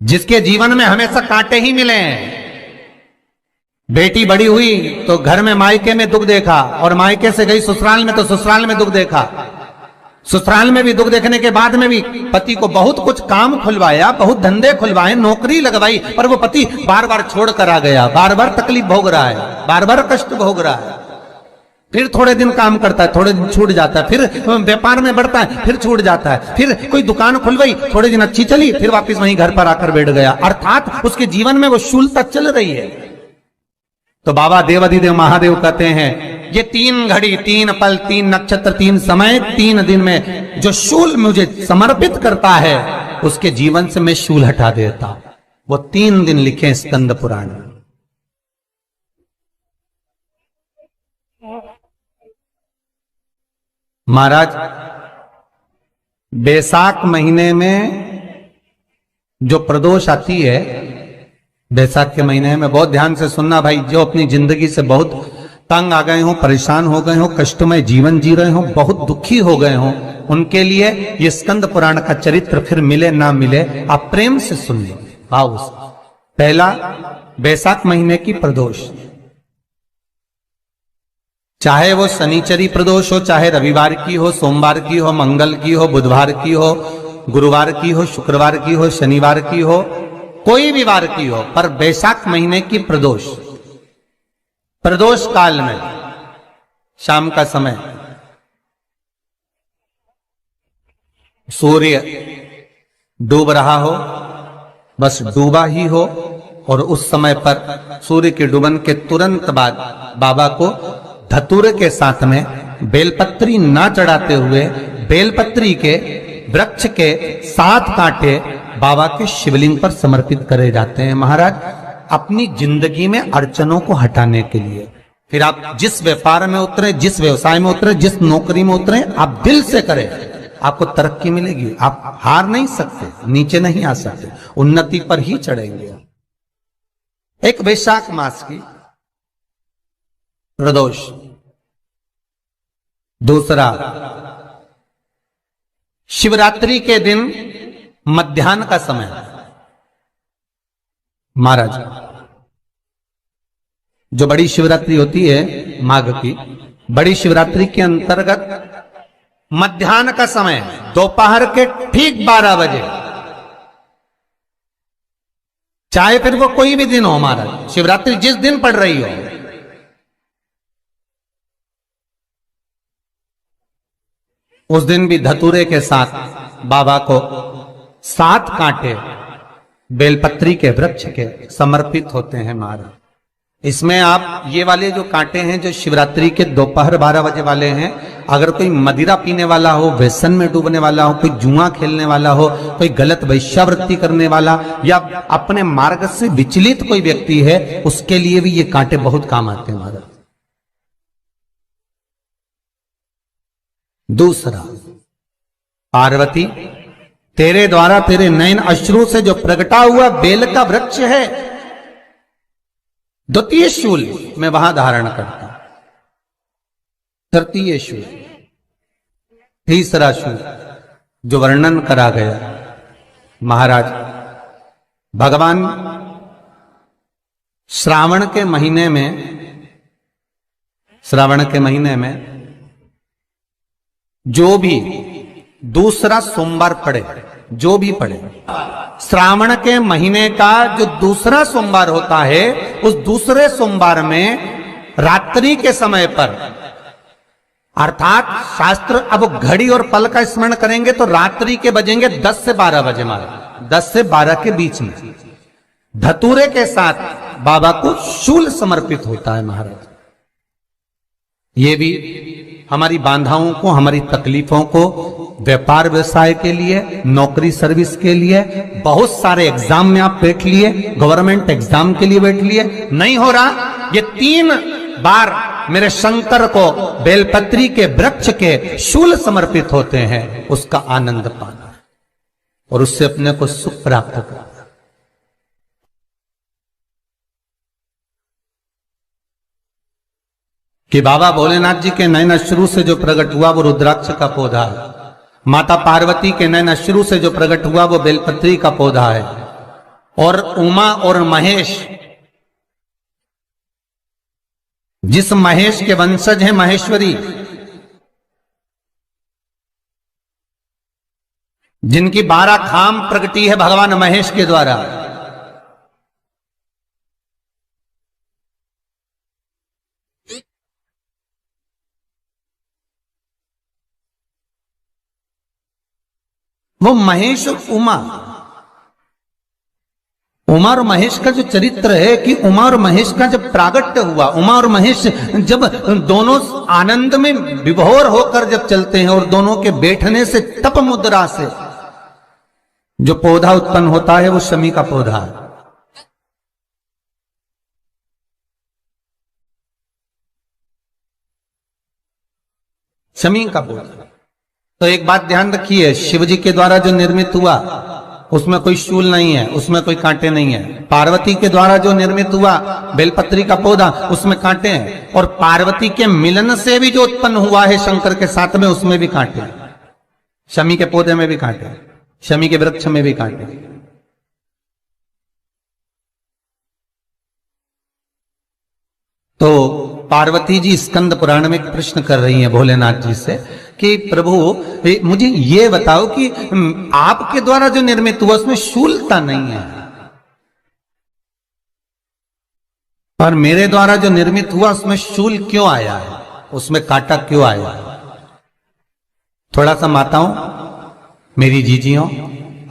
जिसके जीवन में हमेशा कांटे ही मिले हैं। बेटी बड़ी हुई तो घर में मायके में दुख देखा, और मायके से गई ससुराल में तो ससुराल में दुख देखा। ससुराल में भी दुख देखने के बाद में भी पति को बहुत कुछ काम खुलवाया, बहुत धंधे खुलवाए, नौकरी लगवाई, पर वो पति बार बार छोड़ कर आ गया, बार बार तकलीफ भोग रहा है, बार बार कष्ट भोग रहा है। फिर थोड़े दिन काम करता है, थोड़े दिन छूट जाता है, फिर व्यापार में बढ़ता है, फिर छूट जाता है, फिर कोई दुकान खुलवाई, थोड़े दिन अच्छी चली, फिर वापस वहीं घर पर आकर बैठ गया। अर्थात उसके जीवन में वो शूलता चल रही है। तो बाबा देवाधिदेव महादेव कहते हैं, ये 3 घड़ी 3 पल 3 नक्षत्र 3 समय 3 दिन में जो शूल मुझे समर्पित करता है, उसके जीवन से मैं शूल हटा देता हूं। वो 3 दिन लिखे स्कंद पुराण में। महाराज, बैसाख महीने में जो प्रदोष आती है, बैसाख के महीने में बहुत ध्यान से सुनना भाई, जो अपनी जिंदगी से बहुत तंग आ गए हो, परेशान हो गए हो, कष्टमय जीवन जी रहे हो, बहुत दुखी हो गए हो, उनके लिए ये स्कंद पुराण का चरित्र फिर मिले ना मिले, आप प्रेम से सुन लो। भाव से पहला, बैसाख महीने की प्रदोष, चाहे वो शनिचरी प्रदोष हो, चाहे रविवार की हो, सोमवार की हो, मंगल की हो, बुधवार की हो, गुरुवार की हो, शुक्रवार की हो, शनिवार की हो, कोई भी वार की हो, पर बैसाख महीने की प्रदोष, प्रदोष काल में शाम का समय सूर्य डूब रहा हो, बस डूबा ही हो, और उस समय पर सूर्य के डूबन के तुरंत बाद बाबा को धतूरे के साथ में बेलपत्री ना चढ़ाते हुए बेलपत्री के वृक्ष के 7 कांटे बाबा के शिवलिंग पर समर्पित करे जाते हैं। महाराज, अपनी जिंदगी में अड़चनों को हटाने के लिए, फिर आप जिस व्यापार में उतरे, जिस व्यवसाय में उतरे, जिस नौकरी में उतरे, आप दिल से करें, आपको तरक्की मिलेगी। आप हार नहीं सकते, नीचे नहीं आ सकते, उन्नति पर ही चढ़ेंगे। एक वैशाख मास की प्रदोष, दूसरा शिवरात्रि के दिन मध्याह्न का समय। महाराज, जो बड़ी शिवरात्रि होती है माघ की, बड़ी शिवरात्रि के अंतर्गत मध्याह्न का समय, दोपहर के ठीक 12 बजे, चाहे फिर वो कोई भी दिन हो, महाराज शिवरात्रि जिस दिन पड़ रही हो, उस दिन भी धतूरे के साथ बाबा को 7 कांटे बेलपत्री के वृक्ष के समर्पित होते हैं। महाराज, इसमें आप ये वाले जो कांटे हैं, जो शिवरात्रि के दोपहर 12 बजे वाले हैं, अगर कोई मदिरा पीने वाला हो, व्यसन में डूबने वाला हो, कोई जुआ खेलने वाला हो, कोई गलत वैश्यावृत्ति करने वाला, या अपने मार्ग से विचलित कोई व्यक्ति है, उसके लिए भी ये कांटे बहुत काम आते हैं। महाराज, दूसरा, पार्वती, तेरे द्वारा तेरे नयन अश्रु से जो प्रगटा हुआ बेल का वृक्ष है, द्वितीय शूल मैं वहां धारण करता, तृतीय शूल, तीसरा शूल जो वर्णन करा गया। महाराज, भगवान श्रावण के महीने में जो भी दूसरा सोमवार पड़े, जो भी पड़े, श्रावण के महीने का जो दूसरा सोमवार होता है, उस दूसरे सोमवार में रात्रि के समय पर, अर्थात शास्त्र अब घड़ी और पल का स्मरण करेंगे तो रात्रि के बजेंगे 10 से 12 बजे, महाराज 10 से 12 के बीच में धतूरे के साथ बाबा को शूल समर्पित होता है। महाराज, ये भी हमारी बाधाओं को, हमारी तकलीफों को, व्यापार व्यवसाय के लिए, नौकरी सर्विस के लिए, बहुत सारे एग्जाम में आप बैठ लिए, गवर्नमेंट एग्जाम के लिए बैठ लिए, नहीं हो रहा, ये 3 बार मेरे शंकर को बेलपत्री के वृक्ष के शूल समर्पित होते हैं, उसका आनंद पाना और उससे अपने को सुख प्राप्त करना। कि बाबा भोलेनाथ जी के नयन अश्रु से जो प्रकट हुआ वो रुद्राक्ष का पौधा है, माता पार्वती के नयन अश्रु से जो प्रकट हुआ वो बेलपत्री का पौधा है, और उमा और महेश, जिस महेश के वंशज हैं महेश्वरी, जिनकी 12 खाम प्रगटी है भगवान महेश के द्वारा, वो महेश और उमा, उमा और महेश का जो चरित्र है कि उमा और महेश का जब प्रागट्य हुआ, उमा और महेश जब दोनों आनंद में विभोर होकर जब चलते हैं और दोनों के बैठने से तप मुद्रा से जो पौधा उत्पन्न होता है वो शमी का पौधा है। शमी का पौधा। तो एक बात ध्यान रखिए, शिव जी के द्वारा जो निर्मित हुआ उसमें कोई शूल नहीं है, उसमें कोई कांटे नहीं है। पार्वती के द्वारा जो निर्मित हुआ बेलपत्री का पौधा, उसमें कांटे हैं। और पार्वती के मिलन से भी जो उत्पन्न हुआ है शंकर के साथ में, उसमें भी कांटे हैं। शमी के पौधे में भी कांटे हैं, शमी के वृक्ष में भी कांटे हैं। तो पार्वती जी स्कंद पुराण में एक प्रश्न कर रही हैं भोलेनाथ जी से कि प्रभु मुझे ये बताओ कि आपके द्वारा जो निर्मित हुआ उसमें शूलता नहीं है, और मेरे द्वारा जो निर्मित हुआ उसमें शूल क्यों आया है, उसमें कांटा क्यों आया है? थोड़ा सा माताओं, मेरी जीजियों,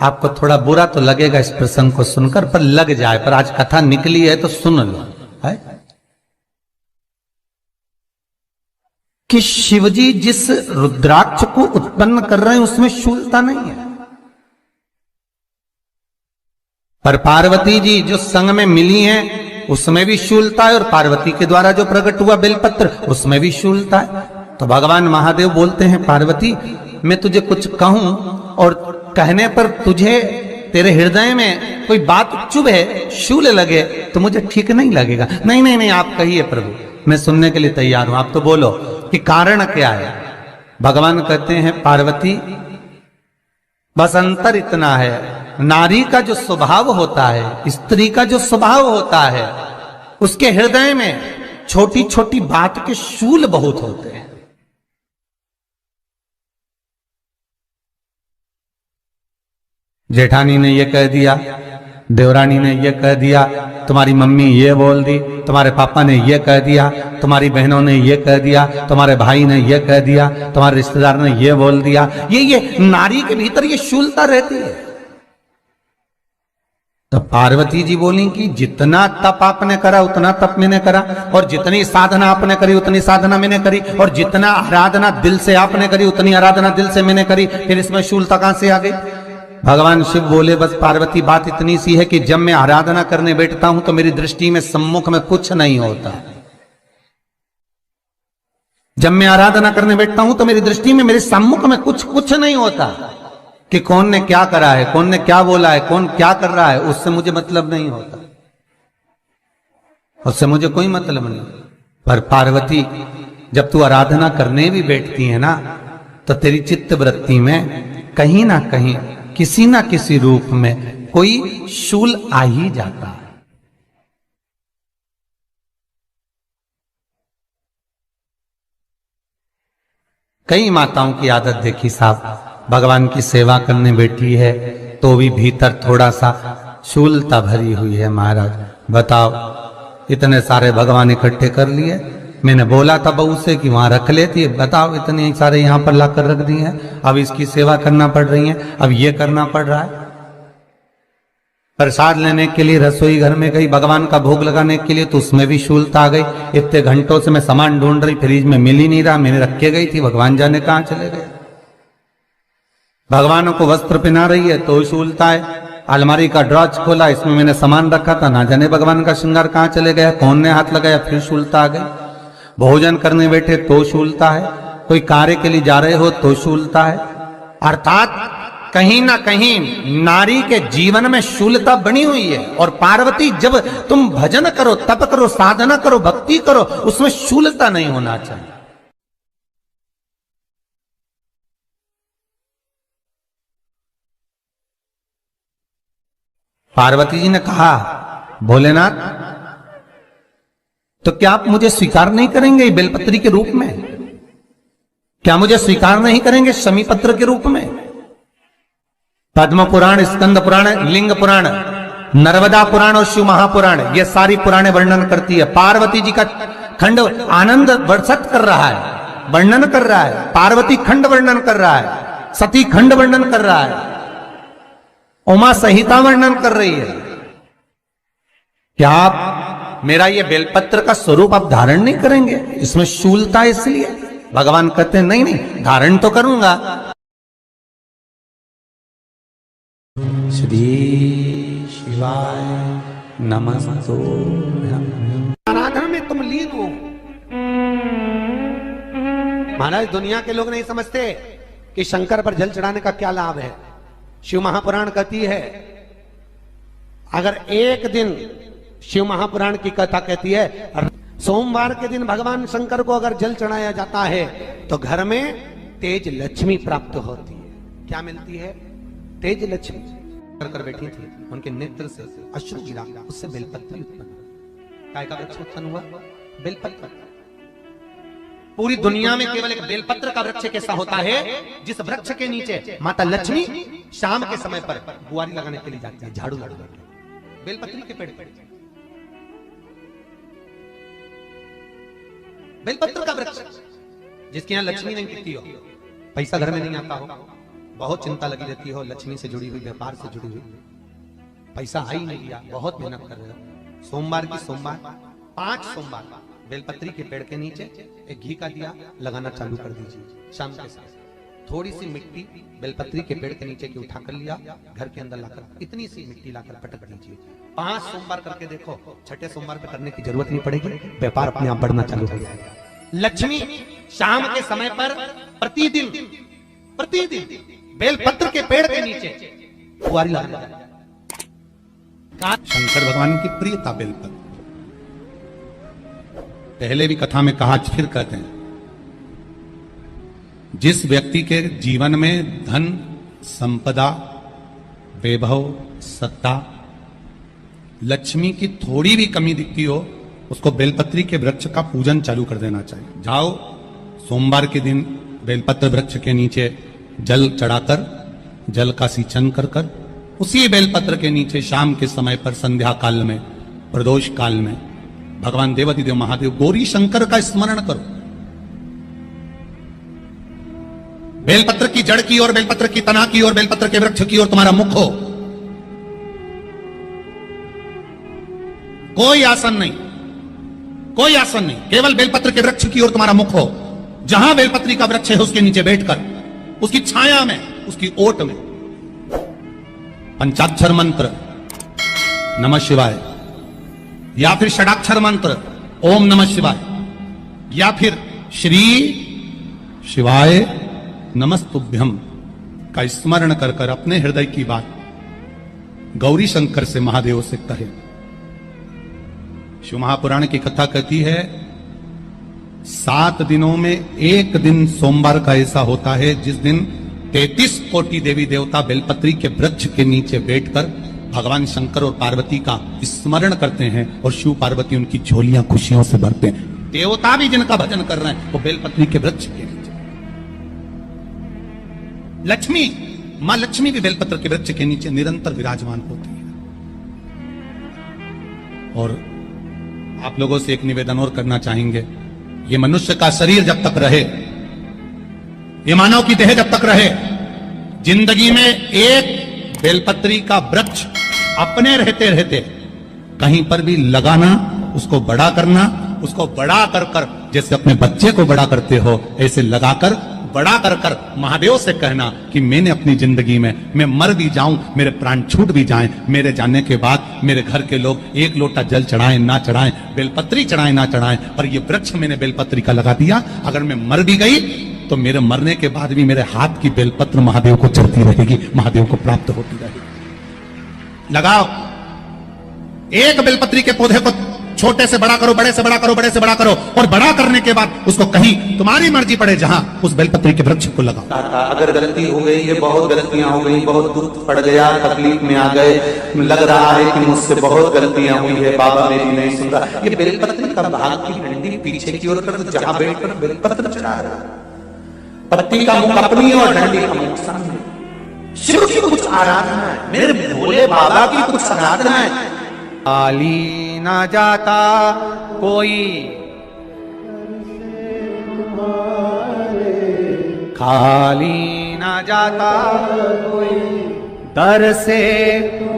आपको थोड़ा बुरा तो लगेगा इस प्रसंग को सुनकर, पर लग जाए, पर आज कथा निकली है तो सुन लो है कि शिवजी जिस रुद्राक्ष को उत्पन्न कर रहे हैं उसमें शूलता नहीं है, पर पार्वती जी जो संग में मिली हैं उसमें भी शूलता है, और पार्वती के द्वारा जो प्रकट हुआ बेलपत्र उसमें भी शूलता है। तो भगवान महादेव बोलते हैं पार्वती, मैं तुझे कुछ कहूं और कहने पर तुझे तेरे हृदय में कोई बात चुभे, शूल लगे तो मुझे ठीक नहीं लगेगा। नहीं नहीं नहीं, आप कहिए प्रभु, मैं सुनने के लिए तैयार हूं, आप तो बोलो कि कारण क्या है। भगवान कहते हैं पार्वती, बस अंतर इतना है, नारी का जो स्वभाव होता है, स्त्री का जो स्वभाव होता है, उसके हृदय में छोटी छोटी बात के शूल बहुत होते हैं। जेठानी ने ये कह दिया, देवरानी ने ये कह दिया, तुम्हारी मम्मी ये बोल दी, तुम्हारे पापा ने ये कह दिया, तुम्हारी बहनों ने ये कह दिया, तुम्हारे भाई ने ये कह दिया, तुम्हारे रिश्तेदार ने ये बोल दिया। ये नारी के भीतर ये शूलता रहती है। तो पार्वती जी बोली कि जितना तप आपने करा उतना तप मैंने करा, और जितनी साधना आपने करी उतनी साधना मैंने करी, और जितना आराधना दिल से आपने करी उतनी आराधना दिल से मैंने करी, फिर इसमें शूलता कहां से आ गई? भगवान शिव बोले, बस पार्वती बात इतनी सी है कि जब मैं आराधना करने बैठता हूं तो मेरी दृष्टि में सम्मुख में कुछ नहीं होता। जब मैं आराधना करने बैठता हूं तो मेरी दृष्टि में मेरे सम्मुख में कुछ नहीं होता कि कौन ने क्या करा है, कौन ने क्या बोला है, कौन क्या कर रहा है, उससे मुझे मतलब नहीं होता, उससे मुझे कोई मतलब नहीं। पर पार्वती, जब तू आराधना करने भी बैठती है ना, तो तेरी चित्त वृत्ति में कहीं ना कहीं किसी ना किसी रूप में कोई शूल आ ही जाता है। कई माताओं की आदत देखी साहब, भगवान की सेवा करने बैठी है तो भी भीतर थोड़ा सा शूलता भरी हुई है। महाराज बताओ, इतने सारे भगवान इकट्ठे कर लिए, मैंने बोला था बहू से कि वहां रख लेती है, बताओ इतने सारे यहां पर लाकर रख दिए हैं, अब इसकी सेवा करना पड़ रही है, अब ये करना पड़ रहा है। प्रसाद लेने के लिए रसोई घर में गई, भगवान का भोग लगाने के लिए, तो उसमें भी शूलता आ गई। इतने घंटों से मैं सामान ढूंढ रही, फ्रिज में मिल ही नहीं रहा, मैंने रख के गई थी, भगवान जाने कहां चले गए। भगवानों को वस्त्र पहना रही है तो शूलता है। अलमारी का ड्रॉज खोला, इसमें मैंने सामान रखा था, ना जाने भगवान का श्रृंगार कहां चले गया, कौन ने हाथ लगाया, फिर शूलता आ गई। भोजन करने बैठे तो शूलता है, कोई कार्य के लिए जा रहे हो तो शूलता है। अर्थात कहीं ना कहीं नारी के जीवन में शूलता बनी हुई है। और पार्वती, जब तुम भजन करो, तप करो, साधना करो, भक्ति करो, उसमें शूलता नहीं होना चाहिए। पार्वती जी ने कहा, भोलेनाथ तो क्या आप मुझे स्वीकार नहीं करेंगे बेलपत्री के रूप में? क्या मुझे स्वीकार नहीं करेंगे शमी पत्र के रूप में? पद्म पुराण, स्कंद पुराण, लिंग पुराण, नर्मदा पुराण और शिव महापुराण, ये सारी पुराणे वर्णन करती है। पार्वती जी का खंड आनंद वर्षत कर रहा है, वर्णन कर रहा है। पार्वती खंड वर्णन कर रहा है, सती खंड वर्णन कर रहा है, उमा संहिता वर्णन कर रही है। क्या आप मेरा ये बेलपत्र का स्वरूप आप धारण नहीं करेंगे? इसमें शूलता है, इसलिए भगवान कहते हैं नहीं नहीं, धारण तो करूंगा। श्री शिवाय नमस्तुभ्यं। आराधना में तुम लीन हो। महाराज दुनिया के लोग नहीं समझते कि शंकर पर जल चढ़ाने का क्या लाभ है। शिव महापुराण कहती है, अगर एक दिन, शिव महापुराण की कथा कहती है, सोमवार के दिन भगवान शंकर को अगर जल चढ़ाया जाता है तो घर में तेज लक्ष्मी प्राप्त होती है। क्या मिलती है? तेज लक्ष्मी। कर बैठी थी, उनके नेत्र से अश्रु गिरा, उससे बेलपत्र उत्पन्न। काय का वृक्ष उत्पन्न हुआ? बेलपत्र। पूरी दुनिया में केवल एक बेलपत्र का वृक्ष कैसा होता है जिस वृक्ष के नीचे माता लक्ष्मी शाम के समय पर बुआरी लगाने के लिए जाती है, झाड़ू लगाने के लिए। बेलपत्री के पेड़ पर बेलपत्र का वृक्ष, जिसके यहां लक्ष्मी नहीं टिकती हो, पैसा घर में नहीं आता हो, बहुत चिंता लगी रहती हो, लक्ष्मी से जुड़ी हुई, व्यापार से जुड़ी हुई, पैसा आ ही नहीं गया, बहुत मेहनत कर रहे हो। सोमवार की सोमवार 5 सोमवार बेलपत्री के पेड़ के नीचे एक घी का दिया लगाना चालू कर दीजिए। शाम के साथ थोड़ी सी मिट्टी बेलपत्री के पेड़ के नीचे की उठा कर लिया, घर के अंदर लाकर इतनी सी मिट्टी लाकर पटक दीजिए। 5 सोमवार करके देखो, छठे सोमवार पे करने की जरूरत नहीं पड़ेगी, व्यापार अपने आप बढ़ना चालू हो जाएगा। लक्ष्मी शाम के समय पर प्रतिदिन बेलपत्र के पेड़ के नीचे बुआरी लगाना। शंकर भगवान की प्रियता बेलपत्र। पहले भी कथा में कहा, फिर कहते हैं, जिस व्यक्ति के जीवन में धन, संपदा, वैभव, सत्ता, लक्ष्मी की थोड़ी भी कमी दिखती हो, उसको बेलपत्री के वृक्ष का पूजन चालू कर देना चाहिए। जाओ सोमवार के दिन बेलपत्र वृक्ष के नीचे जल चढ़ाकर, जल का सिंचन कर कर, उसी बेलपत्र के नीचे शाम के समय पर संध्या काल में, प्रदोष काल में भगवान देवाधिदेव महादेव गौरी शंकर का स्मरण करो। बेलपत्र की जड़ की ओर, बेलपत्र की तना की ओर, बेलपत्र के वृक्ष की ओर तुम्हारा मुख हो। कोई आसन नहीं, कोई आसन नहीं, केवल बेलपत्र के वृक्ष की ओर तुम्हारा मुख हो। जहां बेलपत्री का वृक्ष है उसके नीचे बैठकर, उसकी छाया में, उसकी ओट में पंचाक्षर मंत्र नमः शिवाय, या फिर षडाक्षर मंत्र ओम नमः शिवाय, या फिर श्री शिवाय नमस्तुभ्यम का स्मरण कर कर अपने हृदय की बात गौरी शंकर से, महादेव से कहे। शिव महापुराण की कथा कहती है, 7 दिनों में एक दिन सोमवार का ऐसा होता है जिस दिन 33 कोटि देवी देवता बेलपत्री के वृक्ष के नीचे बैठकर भगवान शंकर और पार्वती का स्मरण करते हैं और शिव पार्वती उनकी झोलियां खुशियों से भरते हैं। देवता भी जिनका भजन कर रहे हैं वो बेलपत्री के वृक्ष के नीचे। लक्ष्मी, मां लक्ष्मी भी बेलपत्र के वृक्ष के नीचे निरंतर विराजमान होती है। और आप लोगों से एक निवेदन और करना चाहेंगे, ये मनुष्य का शरीर जब तक रहे, ये मानव की देह जब तक रहे, जिंदगी में एक बेलपत्री का वृक्ष अपने रहते रहते कहीं पर भी लगाना, उसको बड़ा करना, उसको बड़ा कर कर जैसे अपने बच्चे को बड़ा करते हो ऐसे लगाकर बड़ा कर कर महादेव से कहना कि मैंने अपनी जिंदगी में, मैं मर भी जाऊं, मेरे प्राण छूट भी जाएं, मेरे जाने के बाद मेरे घर के लोग 1 लोटा जल चढ़ाएं ना चढ़ाएं, बेलपत्री चढ़ाएं ना चढ़ाएं, पर ये वृक्ष मैंने बेलपत्री का लगा दिया, अगर मैं मर भी गई तो मेरे मरने के बाद भी मेरे हाथ की बेलपत्र महादेव को चढ़ती रहेगी, महादेव को प्राप्त होती रहेगी। लगाओ, एक बेलपत्री के पौधे को छोटे से बड़ा करो, बड़े से बड़ा करो, बड़े से बड़ा करो, और बड़ा करने के बाद उसको कहीं तुम्हारी मर्जी पड़े जहां उस बेलपत्री के वृक्ष को लगाओ। अगर गलती हो गई, ये बहुत गलतियां हो गई, बहुत दुख पड़ गया, तकलीफ में आ गए, लग रहा है कि मुझसे बहुत गलतियां हुई है, बाबा मेरी नहीं सुन रहा, ये बेलपत्री का भाग की डंडी पीछे की ओर कर, जहां बैठकर बेलपत्र चढ़ा रहा, पत्ती का मुख अपनी और डंडी का मुख सामने। शिव की कुछ आराधना है, मेरे भोले बाबा की कुछ आराधना है। खाली ना जाता कोई, खाली ना जाता कोई, दर से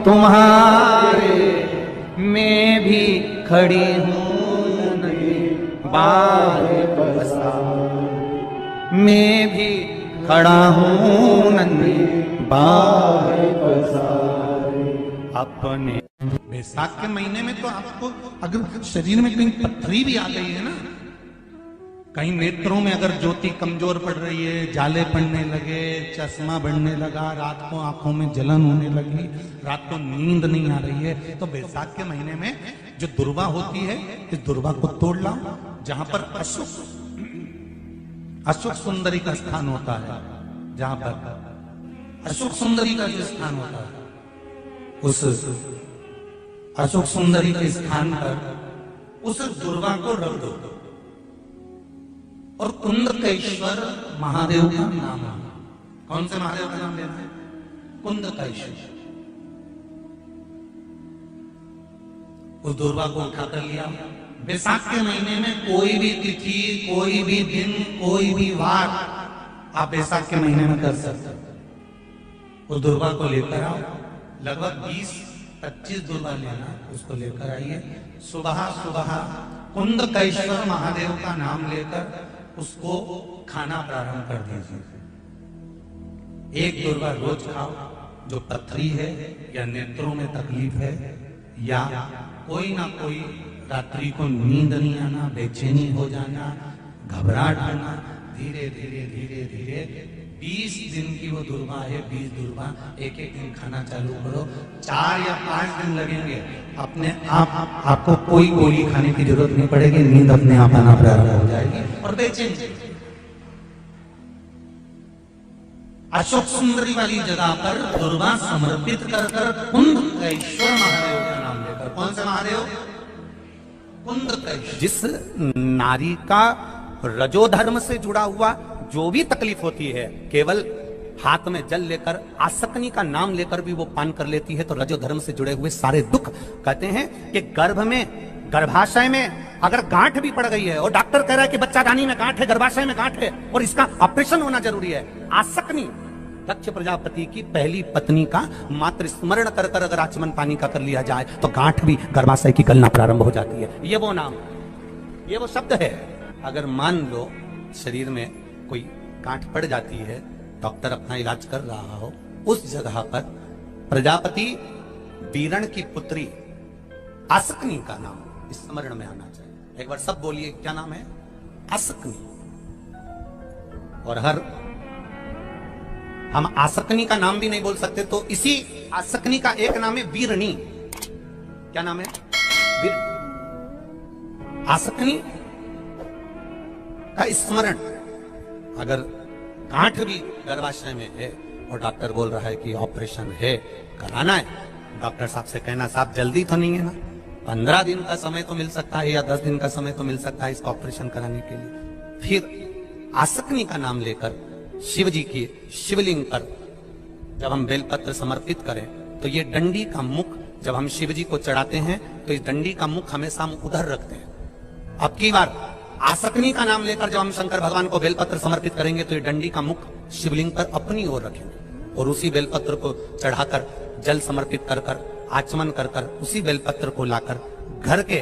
तुम्हारे मैं भी खड़ी हूं नहीं, बाहें पसार मैं भी खड़ा हूं नन्ही बाहें पसार अपने। बैसाख के महीने में तो आपको अगर शरीर में कहीं पथरी भी आ गई है ना, कहीं नेत्रों में अगर ज्योति कमजोर पड़ रही है, जाले पड़ने लगे, चश्मा बढ़ने लगा, रात को आंखों में जलन होने लगी, रात को नींद नहीं आ रही है, तो बैसाख के महीने में जो दुर्वा होती है, इस दुर्वा को तोड़ लाओ। जहां पर अशुक सुंदरी का स्थान होता है, जहां पर अशुक सुंदरी का जो स्थान होता है, उस अशोक सुंदरी के स्थान पर उस दुर्वा को रख दो और कुंदकेश्वर महादेव का नाम है। कौन से महादेव का नाम लेना है? कुंदकेश्वर। उस दुर्वा को उठाकर लिया। बैसाख के महीने में कोई भी तिथि, कोई भी दिन, कोई भी वार आप बैसाख के महीने में कर सकते हो। उस दुर्वा को लेकर आओ, लगभग 20-25 दुर्वा लेना, उसको लेकर आइए। सुबह सुबह कुंदकेश्वर महादेव का नाम लेकर उसको खाना प्रारंभ कर दीजिए। एक दुर्वा रोज खाओ। जो पथरी है या नेत्रों में तकलीफ है या कोई ना कोई रात्रि को नींद नहीं आना, बेचैनी हो जाना, घबराहट होना, धीरे धीरे धीरे धीरे 20 दिन की वो दुर्वा है, 20 दुर्वा एक एक दिन खाना चालू करो। 4 या 5 दिन लगेंगे, अपने आप आपको कोई गोली खाने की जरूरत नहीं पड़ेगी, नींद अपने आप आना प्रारंभ हो जाएगी और बेचैनी। अशोक सुंदरी वाली जगह पर दुर्वा समर्पित कर कुंदकेश्वर महादेव का नाम लेकर। कौन से महादेव? कुंदकेश्वर। जिस नारी का रजोधर्म से जुड़ा हुआ जो भी तकलीफ होती है, केवल हाथ में जल लेकर, आसक्ति का नाम लेकर भी वो पान कर लेती है, तो रजोधर्म से जुड़े हुए सारे दुख, कहते हैं कि गर्भ में, गर्भाशय में अगर गांठ भी पड़ गई है और डॉक्टर कह रहा है कि बच्चा रानी में गांठ है, गर्भाशय में गांठ है और इसका ऑपरेशन होना जरूरी है, आसक्ति दक्ष प्रजापति की पहली पत्नी का मात्र स्मरण कर कर अगर आचमन पानी का कर लिया जाए तो गांठ भी गर्भाशय की गलना प्रारंभ हो जाती है। ये वो नाम, ये वो शब्द है। अगर मान लो शरीर में कोई गांठ पड़ जाती है, डॉक्टर अपना इलाज कर रहा हो, उस जगह पर प्रजापति वीरण की पुत्री आसक्ति का नाम स्मरण में आना चाहिए। एक बार सब बोलिए, क्या नाम है? आसक्ति। और हम आसक्ति का नाम भी नहीं बोल सकते, तो इसी आसक्ति का एक नाम है वीरणी। क्या नाम है? आसक्ति का स्मरण। अगर गांठ भी गर्भाशय में है और डॉक्टर बोल रहा है कि ऑपरेशन है, कराना है, डॉक्टर साहब से कहना, साहब जल्दी तो नहीं है ना, 15 दिन का समय तो मिल सकता है या 10 दिन का समय तो मिल सकता है इसका ऑपरेशन कराने के लिए। फिर आसक्ति का नाम लेकर शिव जी की शिवलिंग पर जब हम बेलपत्र समर्पित करें तो ये डंडी का मुख जब हम शिव जी को चढ़ाते हैं तो इस डंडी का मुख हमेशा हम उधर रखते हैं। अब की बार आसक्ति का नाम लेकर जब हम शंकर भगवान को बेलपत्र समर्पित करेंगे तो ये डंडी का मुख शिवलिंग पर अपनी ओर रखेंगे और उसी बेलपत्र को चढ़ाकर जल समर्पित कर कर आचमन कर कर उसी बेलपत्र को लाकर घर के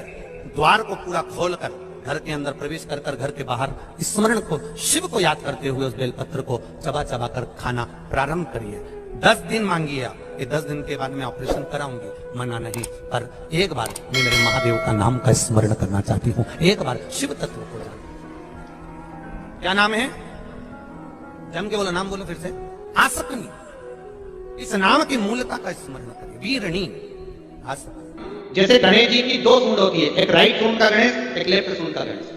द्वार को पूरा खोलकर घर के अंदर प्रवेश कर कर घर के बाहर स्मरण को, शिव को याद करते हुए उस बेलपत्र को चबा चबा कर खाना प्रारंभ करिए। 10 दिन मांगिए आप, ये 10 दिन के बाद मैं ऑपरेशन कराऊंगी, मना नहीं, पर एक बार मैं मेरे महादेव का नाम का स्मरण करना चाहती हूँ, एक बार शिव तत्व को जान। क्या नाम है? जम के बोलो, नाम बोलो फिर से। आसक्ति। इस नाम की मूलता का स्मरण करिए, वीरणी आसक्ति। जैसे गणेश जी की दो सूंड होती है, एक राइट सूंड का गणेश, एक लेफ्ट सूंड का गणेश।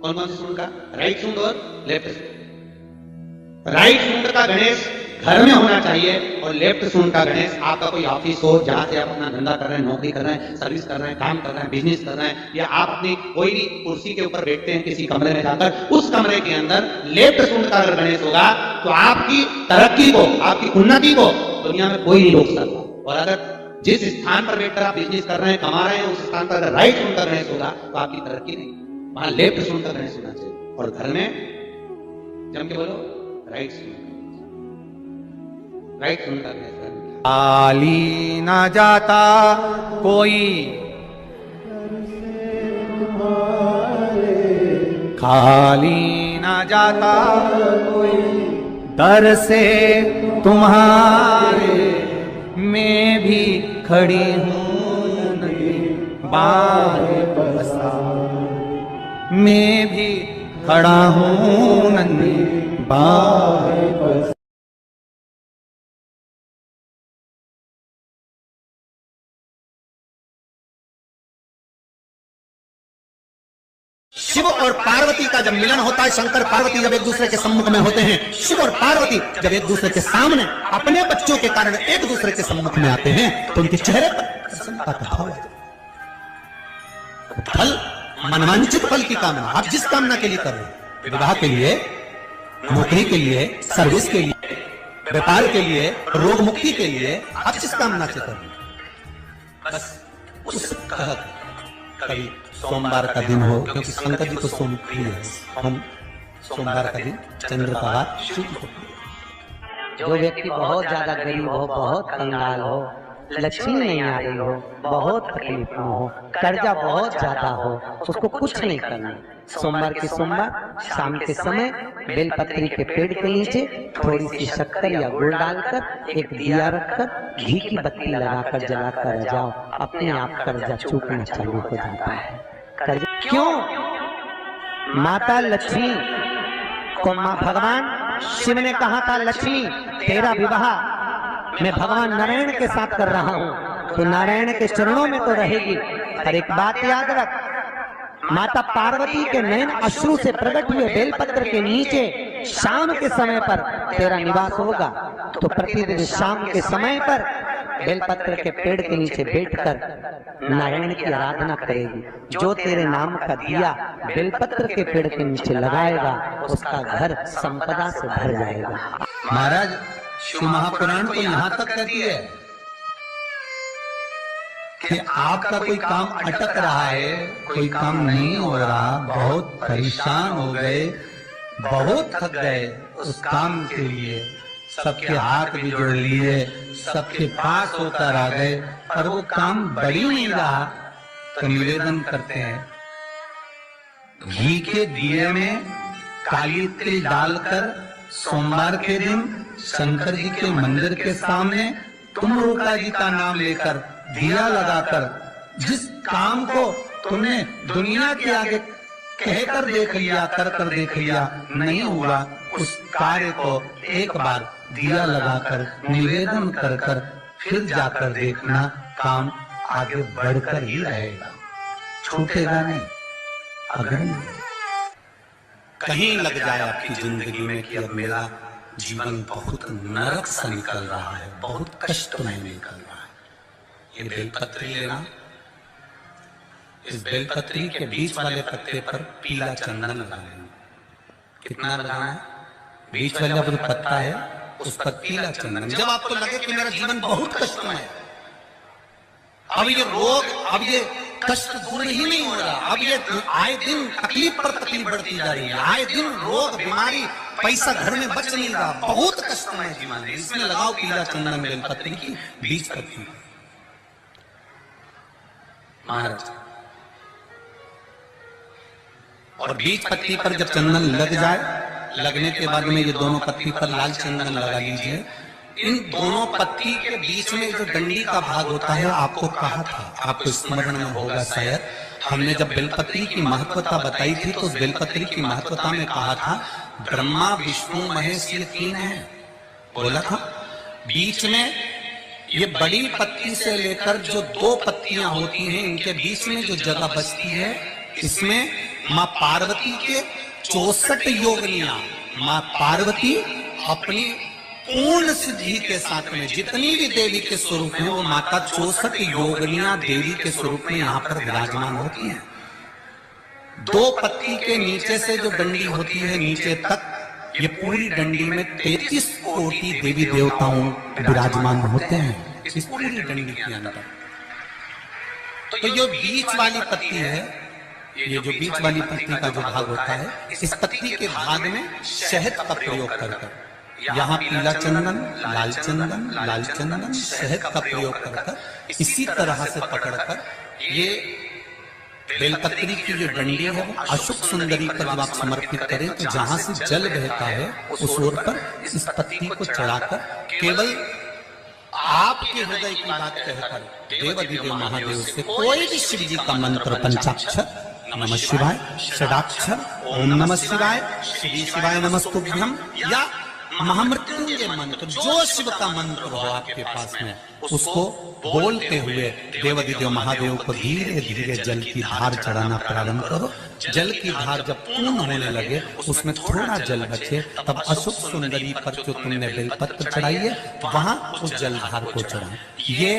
कौन कौन सी सूंड का? राइट सूंड और लेफ्ट सूंड। राइट सूंड का गणेश घर में होना चाहिए और लेफ्ट सूंड का गणेश आपका कोई ऑफिस हो, जहां से आप अपना धंधा कर रहे हैं, नौकरी कर रहे हैं, सर्विस कर रहे हैं, काम कर रहे हैं, बिजनेस कर रहे हैं, या आप अपनी कोई भी कुर्सी के ऊपर बैठते हैं किसी कमरे में जाकर, उस कमरे के अंदर लेफ्ट सूंड का अगर गणेश होगा तो आपकी तरक्की को, आपकी उन्नति को दुनिया में कोई नहीं रोक सकता। और अगर जिस स्थान पर बैठकर आप बिजनेस कर रहे हैं, कमा रहे हैं, उस स्थान पर अगर राइट सूंड का गणेश होगा तो आपकी तरक्की नहीं, वहां लेफ्ट सूंड का गणेश होना चाहिए। और घर में जम के बोलो राइट सूंड, राइट सूंड का गणेश। खाली ना जाता कोई, खाली ना जाता कोई, दर से तुम्हारे मैं भी खड़ी हूं नदी बाहे बसा, मैं भी खड़ा हूं नदी बाहे बसा। शिव और पार्वती का जब मिलन होता है, शंकर पार्वती जब एक दूसरे के सम्मुख में होते हैं, शिव और पार्वती जब एक दूसरे के सामने अपने बच्चों के कारण एक दूसरे के सम्मुख में आते हैं तो उनके चेहरे पर प्रसन्नता का भाव है। फल, मनवांछित फल की कामना आप जिस कामना के लिए कर रहे हैं, विवाह के लिए, नौकरी के लिए, सर्विस के लिए, व्यापार के लिए, रोग मुक्ति के लिए, आप जिस कामना से कर रहे हैं, बस उस कभी सोमवार का दिन हो, क्योंकि शंकर जी को सोम प्रिय है, हम सोमवार का दिन चंद्रकला शिव को। जो व्यक्ति बहुत ज्यादा गरीब हो, बहुत कंगाल हो, लक्ष्मी नहीं आ रही हो, बहुत तकलीफ में हो, कर्जा बहुत ज्यादा हो, उसको कुछ नहीं करना। सोमवार के सोमवार शाम के समय बेलपत्री के पेड़ के नीचे थोड़ी सी शक्कर या गुड़ डालकर एक दिया रखकर घी की बत्ती लगाकर जलाकर जाओ, अपने आप कर्जा चूकना चालू हो जाता है। कर्जा क्यों? माता लक्ष्मी को भगवान शिव ने कहा था, लक्ष्मी तेरा विवाह मैं भगवान नारायण के साथ कर रहा हूँ तो नारायण के चरणों में तो रहेगी। और एक बात याद रख, माता पार्वती के नयन अश्रु से प्रकट हुए बेलपत्र के नीचे शाम के समय पर तेरा निवास होगा, तो प्रतिदिन शाम के समय पर बेलपत्र के पेड़ के नीचे बैठकर नारायण की आराधना करेगी। जो तेरे नाम का दिया बेलपत्र के पेड़ के नीचे लगाएगा उसका घर संपदा से भर जाएगा। महाराज शिव महापुराण तो यहाँ तक कहती है कि आपका कोई काम अटक रहा है, कोई काम नहीं हो रहा, बहुत परेशान हो गए, बहुत थक गए उस काम के लिए, सबके हाथ भी जोड़ लिए, सबके पास होकर आ गए, पर वो काम बढ़ ही नहीं रहा, तो निवेदन करते हैं घी के दिए में काली तिल डालकर सोमवार के दिन शंकर जी के मंदिर के सामने तुम रोका जी का नाम लेकर दिया लगाकर जिस काम को तुमने दुनिया के आगे कहकर देख लिया, कर देख लिया, नहीं हुआ, उस कार्य को एक बार दिया लगाकर निवेदन कर कर फिर जाकर देखना, काम आगे बढ़कर ही रहेगा, छूटेगा नहीं। अगर कहीं लग जाए आपकी जिंदगी में कि अब मेरा जीवन बहुत नरक सा निकल रहा है, बहुत कष्ट में निकल रहा है, ये बेलपत्री लेना, इस बेलपत्री के बीच वाले पत्ते पर पीला चंदन लगा लेना। कितना लगाना है? बीच वाला जो पत्ता है उस पर पीला चंदन। जब आपको लगे कि मेरा जीवन बहुत कष्ट में है, अब ये रोग, अब ये कष्ट दूर ही नहीं हो रहा, अब ये आए दिन तकलीफ पर तकलीफ बढ़ती जा रही है, आए दिन रोग, बीमारी, पैसा घर में बच नहीं रहा, बहुत कष्टमय जीवन है, इसमें लगाओ पीला चंदन बेलपत्री की बीच पत्ती। महाराज और बीच पत्ती पर जब चंदन लग जाए, लगने के बाद में ये दोनों पत्ती पर लाल चंदन लगा लीजिए। इन दोनों पत्ती के बीच में जो डंडी का भाग होता है, आपको कहा था, आपको स्मरण में होगा शायद, हमने जब बेलपत्री की महत्वता बताई थी तो उस बेलपत्री की महत्वता में कहा था ब्रह्मा विष्णु महेश ये तीन है, बोला था। बीच में ये बड़ी पत्ती से लेकर जो 2 पत्तियां होती हैं, इनके बीच में जो जगह बचती है, इसमें मां पार्वती के 64 योगनियां, मां पार्वती अपनी पूर्ण सिद्धि के साथ में जितनी भी देवी के स्वरूप हैं, वो माता 64 योगनियां देवी के स्वरूप में यहाँ पर विराजमान होती हैं। 2 पत्ती के नीचे से जो डंडी होती है नीचे तक, ये पूरी डंडी में 33 कोटि देवी देवताओं विराजमान होते हैं इस पूरी डंडी के अंदर। तो ये बीच वाली पत्ती है, ये जो बीच वाली पत्ती का जो भाग होता है, इस पत्ती के भाग में शहद का प्रयोग कर यहाँ पीला चंदन, लाल चंदन, शहद का प्रयोग कर इसी तरह से पकड़कर ये बेलपत्री की जो डंडी है वो अशुक सुंदरी पर जब आप समर्पित करें तो जहां से जल बहता है उस ओर पर इस पत्ती को चढ़ाकर केवल आपके हृदय की बात कहकर देवाधिदेव महादेव से कोई भी शिव जी का मंत्र, पंचाक्षर, नमः शिवाय, षडाक्षर, ओम नमः शिवाय, श्री शिवाय नमस्तुभ्यम, या महामृत्युंजय मंत्र, जो शिव का मंत्र हो आपके पास में, उसको बोलते हुए देवाधिदेव महादेव को धीरे धीरे जल की धार चढ़ाना प्रारंभ करो। जल की धार जब पूर्ण होने लगे, उसमें थोड़ा जल बचे, तब अशुक सुंदरी पर जो तुमने बेलपत्र चढ़ाई है वहां उस जल धार को चढ़ाओ। ये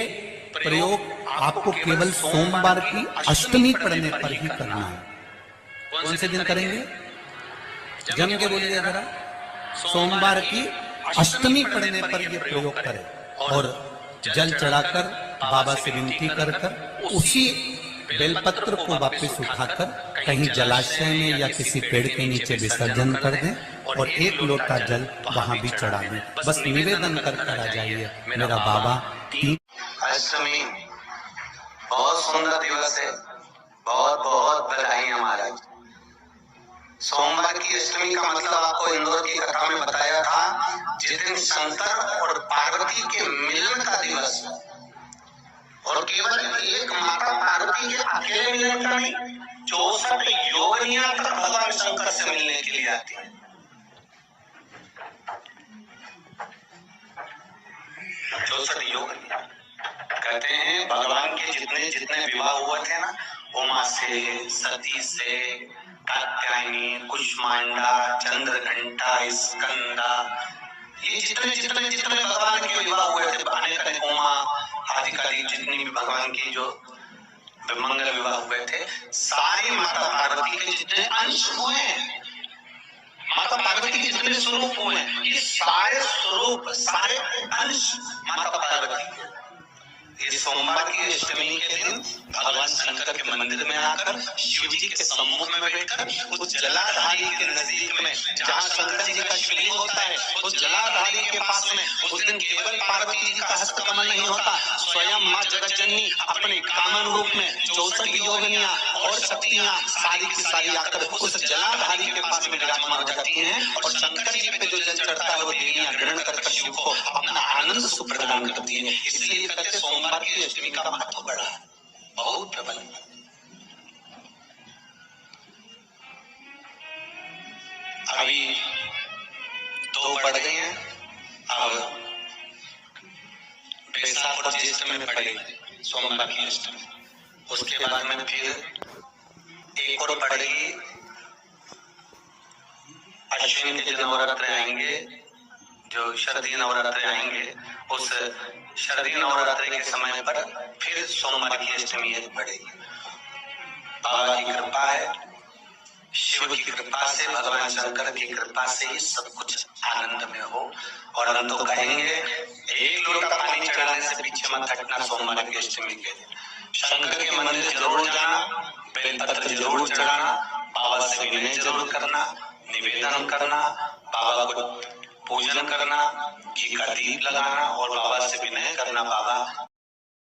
प्रयोग आपको केवल सोमवार की अष्टमी पढ़ने पर ही करना है। कौन से दिन करेंगे? जम के बोलिए जरा। सोमवार की अष्टमी पढ़ने पर यह प्रयोग करें और जल चढ़ाकर बाबा से विनती कर उसी बेलपत्र को वापस उठाकर कहीं जलाशय में या किसी पेड़ के नीचे विसर्जन कर दें और 1 लोटा जल वहां भी चढ़ा दें। बस निवेदन कर आ जाइए, मेरा बाबा। अष्टमी बहुत सुंदर दिवस है, बहुत बहुत बधाई महाराज। सोमवार की अष्टमी का मतलब आपको इंदौर की कथा में बताया था, जिस दिन शंकर और पार्वती के मिलन का दिवस है। और केवल एक माता पार्वती के अकेले मिलन का नहीं, 64 योगिनियां तक भगवान शंकर से मिलने के लिए आती हैं। 64 योगिनियां कहते हैं भगवान के जितने जितने विवाह हुए थे ना, उमा से, सती से, कात्यायनी, कुष्मांडा, चंद्रघंटा, स्कंदा, ये जितने भगवान के विवाह हुए थे, अनेक उमा आदि का जितनी भी भगवान की जो मंगल विवाह हुए थे, सारे माता पार्वती के जितने अंश हुए हैं, माता पार्वती के जितने स्वरूप हुए हैं, ये सारे स्वरूप, सारे अंश माता पार्वती के। इस सोमवार की अष्टमी के दिन भगवान शंकर के मंदिर में आकर शिव जी के सम्मुख में बैठकर उस जलाधारी के नजदीक में जहाँ शंकर जी का शिवलिंग होता है, उस जलाधारी के पास में उस दिन केवल पार्वती जी का हस्तकमल नहीं होता, स्वयं माँ जगत जननी अपने कामन रूप में 64 योगिनियां और शक्तियां सारी की सारी आकर उस जलाधारी के पास में विराजमान हो जाती हैं और शंकर जी पे जो जल चढ़ता है वो देवियां ग्रहण कर शिव को अपना आनंद सुप्रदान करती है। इसलिए कहते सोमवार की अष्टमी का महत्व बड़ा है, बहुत प्रबल। अभी 2 पड़ गए हैं, अब बैसाख और ज्येष्ठ में पड़ेगी सोमवार की अष्टमी। उसके बाद में फिर एक और पड़ेगी, अश्विन के नवरात्र आएंगे, जो शरदीय नवरात्र आएंगे, उस शरदीय नवरात्र के समय पर फिर सोमवार की अष्टमी पड़ेगी। बाबा की कृपा है, शिव की कृपा से, भगवान शंकर की कृपा से ही सब कुछ आनंद में हो। और हम तो कहेंगे 1 लोटा पानी चढ़ाने से पीछे मत हटना सोमवार की अष्टमी के दिन। शंकर के मंदिर जरूर जाना, बेलपत्र जरूर चढ़ाना, बाबा से विनय जरूर करना, निवेदन करना, बाबा को पूजन करना, घी का दीप लगाना और बाबा से विनय करना, बाबा